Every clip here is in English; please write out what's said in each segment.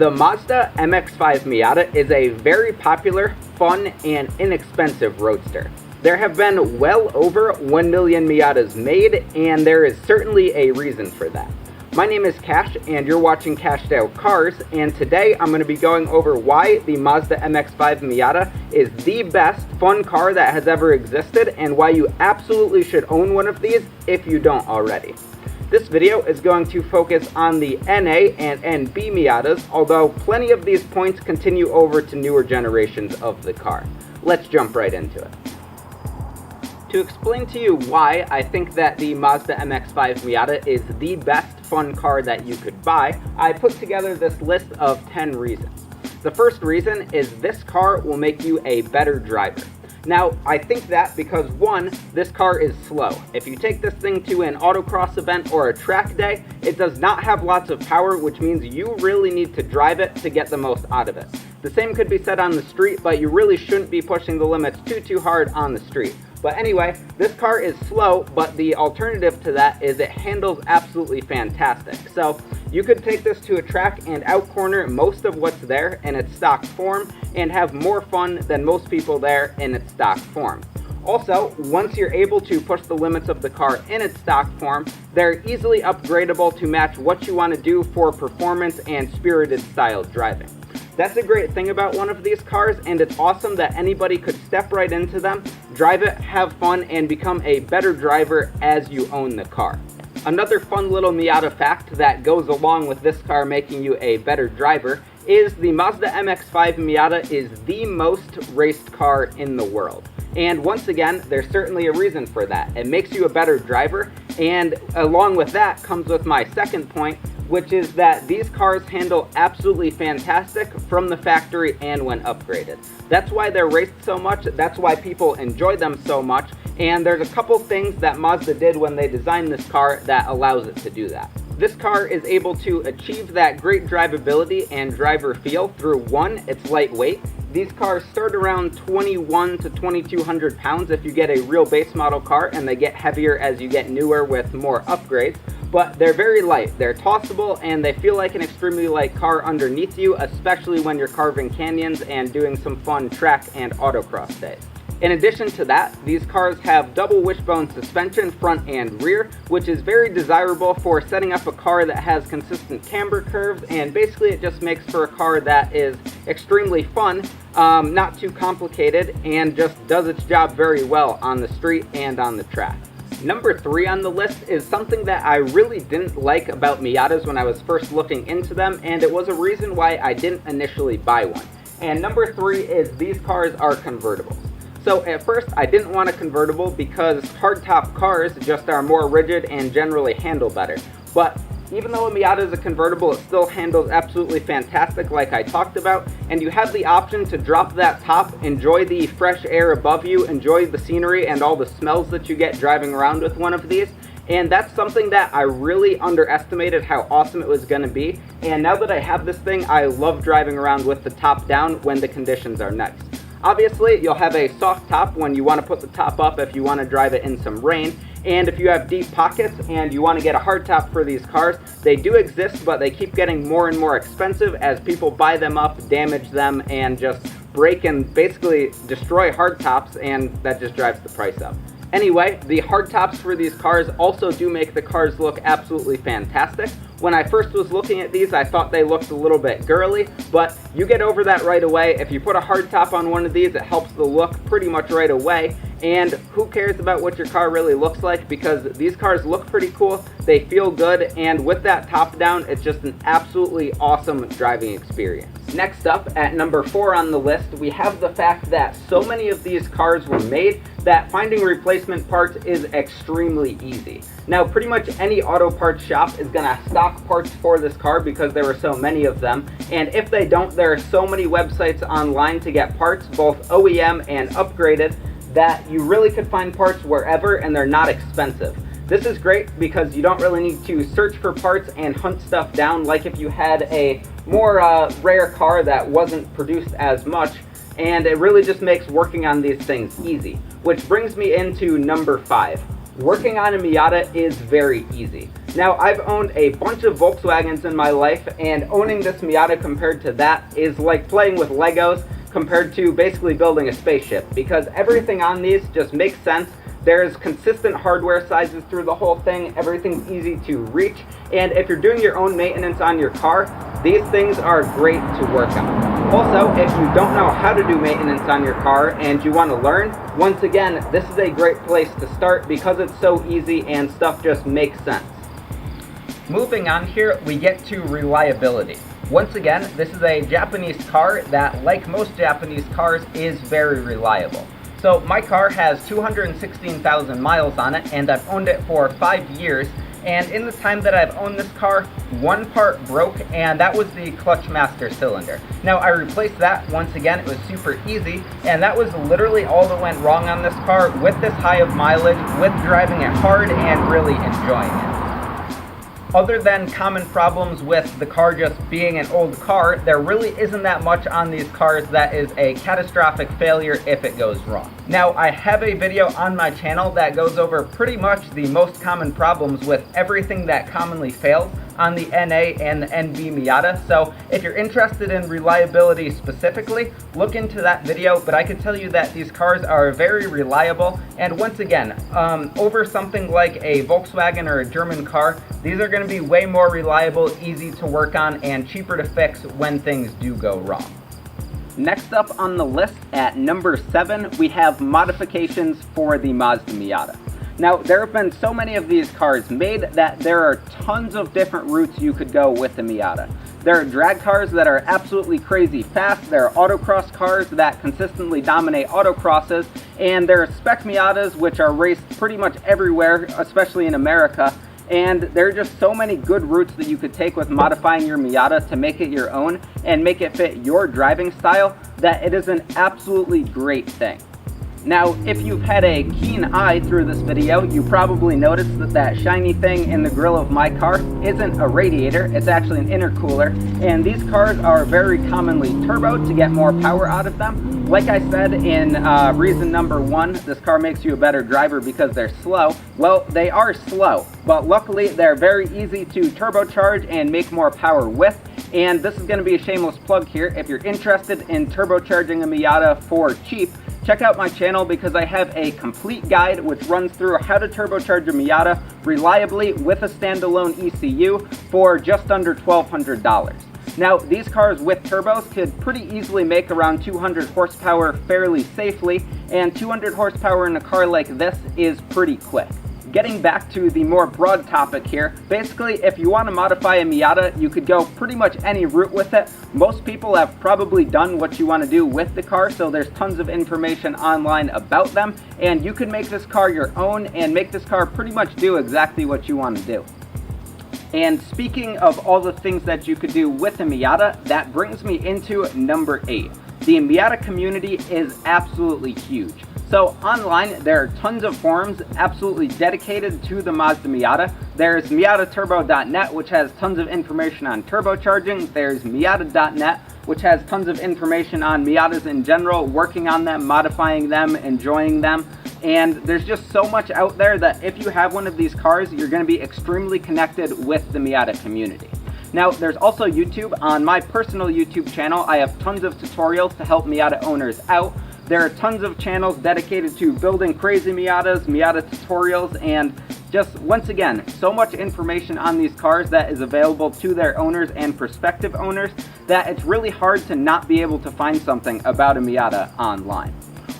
The Mazda MX5 Miata is a very popular, fun, and inexpensive roadster. There have been well over 1 million Miatas made, and there is certainly a reason for that. My name is Cash, and you're watching Cashed Out Cars, and today I'm going to be going over why the Mazda MX5 Miata is the best fun car that has ever existed, and why you absolutely should own one of these if you don't already. This video is going to focus on the NA and NB Miatas, although plenty of these points continue over to newer generations of the car. Let's jump right into it. To explain to you why I think that the Mazda MX5 Miata is the best fun car that you could buy, I put together this list of 10 reasons. The first reason is this car will make you a better driver. Now, I think that because one, this car is slow. If you take this thing to an autocross event or a track day, it does not have lots of power, which means you really need to drive it to get the most out of it. The same could be said on the street, but you really shouldn't be pushing the limits too hard on the street. But anyway, this car is slow, but the alternative to that is it handles absolutely fantastic. So you could take this to a track and outcorner most of what's there in its stock form and have more fun than most people there in its stock form. Also, once you're able to push the limits of the car in its stock form, they're easily upgradable to match what you want to do for performance and spirited style driving. That's a great thing about one of these cars, and it's awesome that anybody could step right into them, drive it, have fun, and become a better driver as you own the car. Another fun little Miata fact that goes along with this car making you a better driver is the Mazda MX5 Miata is the most raced car in the world. And once again, there's certainly a reason for that. It makes you a better driver, and along with that comes with my second point, which is that these cars handle absolutely fantastic from the factory and when upgraded. That's why they're raced so much, that's why people enjoy them so much, and there's a couple things that Mazda did when they designed this car that allows it to do that. This car is able to achieve that great drivability and driver feel through one, it's lightweight. These cars start around 21 to 2,200 pounds if you get a real base model car, and they get heavier as you get newer with more upgrades. But they're very light, they're tossable, and they feel like an extremely light car underneath you, especially when you're carving canyons and doing some fun track and autocross days. In addition to that, these cars have double wishbone suspension front and rear, which is very desirable for setting up a car that has consistent camber curves, and basically it just makes for a car that is extremely fun, not too complicated, and just does its job very well on the street and on the track. Number 3 on the list is something that I really didn't like about Miatas when I was first looking into them, and it was a reason why I didn't initially buy one. And number 3 is these cars are convertibles. So at first I didn't want a convertible because hardtop cars just are more rigid and generally handle better. But even though a Miata is a convertible, it still handles absolutely fantastic like I talked about, and you have the option to drop that top, enjoy the fresh air above you, enjoy the scenery and all the smells that you get driving around with one of these. And that's something that I really underestimated how awesome it was going to be, and now that I have this thing, I love driving around with the top down when the conditions are nice. Obviously, you'll have a soft top when you want to put the top up if you want to drive it in some rain, and if you have deep pockets and you want to get a hardtop for these cars, they do exist, but they keep getting more and more expensive as people buy them up, damage them, and just break and basically destroy hardtops, and that just drives the price up. Anyway, the hardtops for these cars also do make the cars look absolutely fantastic. When I first was looking at these, I thought they looked a little bit girly, but you get over that right away. If you put a hardtop on one of these, it helps the look pretty much right away. And who cares about what your car really looks like, because these cars look pretty cool, they feel good, and with that top down, it's just an absolutely awesome driving experience. Next up, at number 4 on the list, we have the fact that so many of these cars were made that finding replacement parts is extremely easy. Now, pretty much any auto parts shop is going to stock parts for this car because there were so many of them, and if they don't, there are so many websites online to get parts, both OEM and upgraded, that you really could find parts wherever, and they're not expensive. This is great because you don't really need to search for parts and hunt stuff down like if you had a more rare car that wasn't produced as much, and it really just makes working on these things easy. Which brings me into number 5. Working on a Miata is very easy. Now, I've owned a bunch of Volkswagens in my life, and owning this Miata compared to that is like playing with Legos compared to basically building a spaceship, because everything on these just makes sense. There's consistent hardware sizes through the whole thing, everything's easy to reach, and if you're doing your own maintenance on your car, these things are great to work on. Also, if you don't know how to do maintenance on your car and you want to learn, once again, this is a great place to start because it's so easy and stuff just makes sense. Moving on here, we get to reliability. Once again, this is a Japanese car that, like most Japanese cars, is very reliable. So my car has 216,000 miles on it, and I've owned it for 5 years. And in the time that I've owned this car, one part broke, and that was the clutch master cylinder. Now, I replaced that once again. It was super easy, and that was literally all that went wrong on this car with this high of mileage, with driving it hard and really enjoying it. Other than common problems with the car just being an old car, there really isn't that much on these cars that is a catastrophic failure if it goes wrong. Now, I have a video on my channel that goes over pretty much the most common problems with everything that commonly fails on the NA and the NB Miata, so if you're interested in reliability specifically, look into that video, but I can tell you that these cars are very reliable, and once again, over something like a Volkswagen or a German car, these are going to be way more reliable, easy to work on, and cheaper to fix when things do go wrong. Next up on the list at number 7, we have modifications for the Mazda Miata. Now, there have been so many of these cars made that there are tons of different routes you could go with the Miata. There are drag cars that are absolutely crazy fast, there are autocross cars that consistently dominate autocrosses, and there are spec Miatas which are raced pretty much everywhere, especially in America. And there are just so many good routes that you could take with modifying your Miata to make it your own and make it fit your driving style that it is an absolutely great thing. Now, if you've had a keen eye through this video, you probably noticed that that shiny thing in the grille of my car isn't a radiator, it's actually an intercooler, and these cars are very commonly turboed to get more power out of them. Like I said in reason number 1, this car makes you a better driver because they're slow. Well, they are slow, but luckily they're very easy to turbocharge and make more power with. And this is going to be a shameless plug here. If you're interested in turbocharging a Miata for cheap, check out my channel because I have a complete guide which runs through how to turbocharge a Miata reliably with a standalone ECU for just under $1,200. Now, these cars with turbos could pretty easily make around 200 horsepower fairly safely, and 200 horsepower in a car like this is pretty quick. Getting back to the more broad topic here, basically if you want to modify a Miata, you could go pretty much any route with it. Most people have probably done what you want to do with the car, so there's tons of information online about them, and you can make this car your own and make this car pretty much do exactly what you want to do. And speaking of all the things that you could do with a Miata, that brings me into number 8. The Miata community is absolutely huge. So online, there are tons of forums absolutely dedicated to the Mazda Miata. There's MiataTurbo.net, which has tons of information on turbocharging. There's Miata.net, which has tons of information on Miatas in general, working on them, modifying them, enjoying them. And there's just so much out there that if you have one of these cars, you're going to be extremely connected with the Miata community. Now, there's also YouTube. On my personal YouTube channel, I have tons of tutorials to help Miata owners out. There are tons of channels dedicated to building crazy Miatas, Miata tutorials, and just, once again, so much information on these cars that is available to their owners and prospective owners that it's really hard to not be able to find something about a Miata online.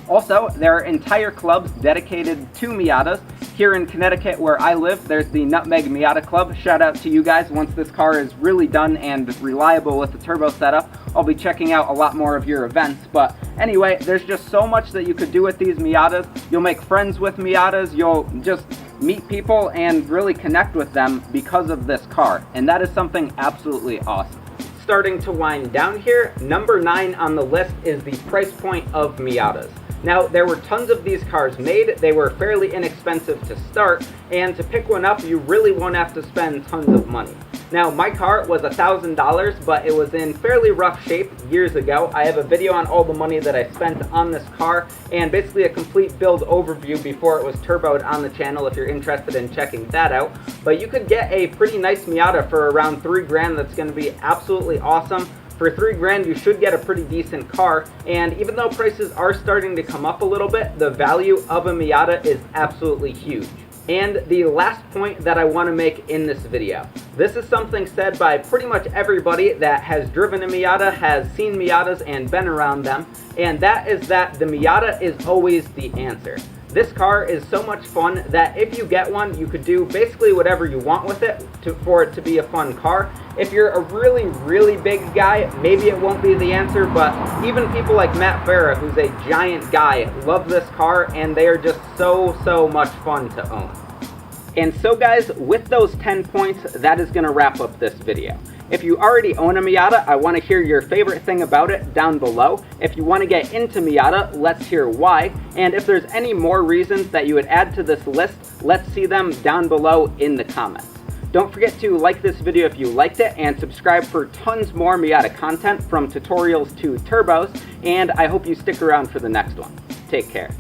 Also, there are entire clubs dedicated to Miatas. Here in Connecticut, where I live, there's the Nutmeg Miata Club. Shout out to you guys. Once this car is really done and reliable with the turbo setup, I'll be checking out a lot more of your events. But anyway, there's just so much that you could do with these Miatas. You'll make friends with Miatas. You'll just meet people and really connect with them because of this car. And that is something absolutely awesome. Starting to wind down here, number 9 on the list is the price point of Miatas. Now, there were tons of these cars made. They were fairly inexpensive to start, and to pick one up, you really won't have to spend tons of money. Now, my car was $1,000, but it was in fairly rough shape years ago. I have a video on all the money that I spent on this car and basically a complete build overview before it was turboed on the channel if you're interested in checking that out. But you could get a pretty nice Miata for around $3,000 that's going to be absolutely awesome. For $3,000, you should get a pretty decent car, and even though prices are starting to come up a little bit, the value of a Miata is absolutely huge. And the last point that I want to make in this video. This is something said by pretty much everybody that has driven a Miata, has seen Miatas, and been around them, and that is that the Miata is always the answer. This car is so much fun that if you get one, you could do basically whatever you want with it for it to be a fun car. If you're a really, really big guy, maybe it won't be the answer, but even people like Matt Farah, who's a giant guy, love this car, and they are just so much fun to own. And so guys, with those 10 points, that is going to wrap up this video. If you already own a Miata, I want to hear your favorite thing about it down below. If you want to get into Miata, let's hear why. And if there's any more reasons that you would add to this list, let's see them down below in the comments. Don't forget to like this video if you liked it, and subscribe for tons more Miata content from tutorials to turbos, and I hope you stick around for the next one. Take care.